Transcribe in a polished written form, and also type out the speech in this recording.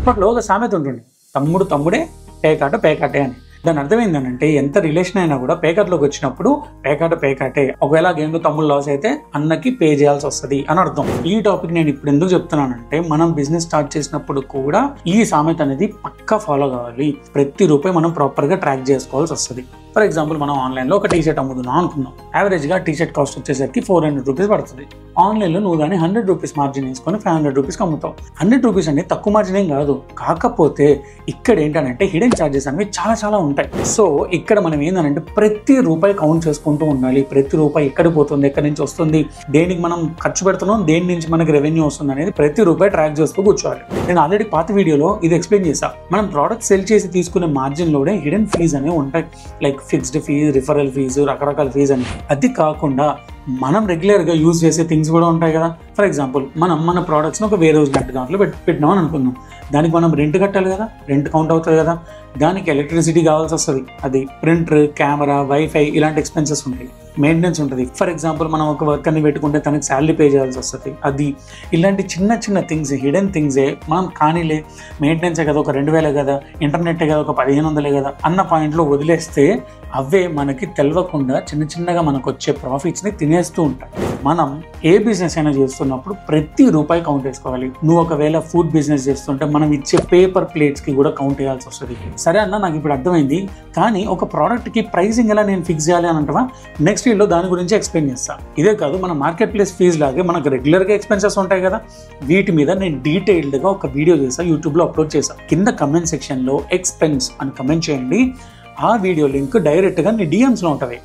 అప్పట్లో ఒక సామెత ఉంటుంది, తమ్ముడు తమ్ముడే పేకాట పేకాటే అని. దాని అర్థం ఏంటంటే ఎంత రిలేషన్ అయినా కూడా పేకాటలోకి వచ్చినప్పుడు పేకాట పేకాటే. ఒకవేళ గేమ్లో తమ్ముడు లాస్ అయితే అన్నకి పే చేయాల్సి వస్తుంది అని అర్థం. ఈ టాపిక్ నేను ఇప్పుడు ఎందుకు చెప్తున్నానంటే, మనం బిజినెస్ స్టార్ట్ చేసినప్పుడు కూడా ఈ సామెత అనేది పక్కా ఫాలో కావాలి. ప్రతి రూపాయి మనం ప్రాపర్గా ట్రాక్ చేసుకోవాల్సి వస్తుంది. ఫర్ ఎగ్జాంపుల్, మనం ఆన్లైన్లో ఒక టీషర్ట్ అమ్ముతున్నాం అనుకుందాం. యావరేజ్గా టీషర్ట్ కాస్ట్ వచ్చేసరికి 400 రూపీస్ పడుతుంది. ఆన్లైన్లో నువ్వు దాన్ని 100 రూపీస్ మార్జిన్ వేసుకొని 500 రూపీస్కి అమ్ముతావు. 100 రూపీస్ అనేది తక్కువ మార్జిన్ ఏం కాదు. కాకపోతే ఇక్కడ ఏంటంటే హిడెన్ ఛార్జెస్ అనేవి చాలా ఉంటాయి. సో ఇక్కడ మనం ఏంటంటే ప్రతి రూపాయి కౌంట్ చేసుకుంటూ ఉండాలి. ప్రతి రూపాయి ఎక్కడ పోతుంది, ఎక్కడి నుంచి వస్తుంది, దేనికి మనం ఖర్చు పెడుతున్నాం, దేని నుంచి మనకి రెవెన్యూ వస్తుంది అనేది ప్రతి రూపాయి ట్రాక్ చేస్తూ కూర్చోవాలి. నేను ఆల్రెడీ పాత వీడియోలో ఇది ఎక్స్ప్లెయిన్ చేశా. మనం ప్రోడక్ట్ సెల్ చేసి తీసుకునే మార్జిన్లోనే హిడెన్ ఫీజ్ అనేవి ఉంటాయి. Like fixed fee, referral fee, రకరకాల ఫీజు అని. అది కాకుండా మనం రెగ్యులర్గా యూజ్ చేసే థింగ్స్ కూడా ఉంటాయి కదా. ఫర్ ఎగ్జాంపుల్, మనం మన ప్రోడక్ట్స్ని ఒక వేరే రోజు లాంటి దాంట్లో పెట్టినామని అనుకుందాం. దానికి మనం రెంట్ కట్టాలి కదా, రెంట్ కౌంట్ అవుతుంది కదా. దానికి ఎలక్ట్రిసిటీ కావాల్సి వస్తుంది. అది ప్రింటర్, కెమెరా, వైఫై ఇలాంటి ఎక్స్పెన్సెస్ ఉంటాయి. మెయింటెనెన్స్ ఉంటుంది. ఫర్ ఎగ్జాంపుల్, మనం ఒక వర్కర్ని పెట్టుకుంటే తనకి శాలరీ పే చేయాల్సి వస్తుంది. అది ఇలాంటి చిన్న థింగ్స్, హిడెన్ థింగ్సే మనం కానీలే, మెయింటెనెన్సే కదా, ఒక 2000 కదా, ఇంటర్నెట్టే కదా, ఒక 1500 కదా అన్న పాయింట్లో వదిలేస్తే అవే మనకి తెలియకుండా చిన్నగా మనకు వచ్చే ప్రాఫిట్స్ని తినేస్తూ ఉంటాయి. మనం ఏ బిజినెస్ అయినా చేస్తున్నప్పుడు ప్రతి రూపాయి కౌంట్ వేసుకోవాలి. నువ్వు ఒకవేళ ఫుడ్ బిజినెస్ చేస్తుంటే మనం ఇచ్చే పేపర్ ప్లేట్స్కి కూడా కౌంట్ వేయాల్సి వస్తుంది. సరే అన్న, నాకు ఇప్పుడు అర్థమైంది, కానీ ఒక ప్రోడక్ట్కి ప్రైసింగ్ ఎలా నేను ఫిక్స్ చేయాలి అని అంటావా? నెక్స్ట్ వీడియోలో దాని గురించి ఎక్స్ప్లెయిన్ చేస్తాను. ఇదే కాదు, మన మార్కెట్ ప్లేస్ ఫీజ్ లాగే మనకు రెగ్యులర్గా ఎక్స్పెన్సెస్ ఉంటాయి కదా. వీటి మీద నేను డీటెయిల్డ్గా ఒక వీడియో చేశాను, యూట్యూబ్లో అప్లోడ్ చేశాను. కింద కమెంట్ సెక్షన్లో ఎక్స్పెన్స్ అని కమెంట్ చేయండి. ఆ వీడియో లింక్ డైరెక్ట్గా నీ డిఎమ్స్లో ఉంటుంది.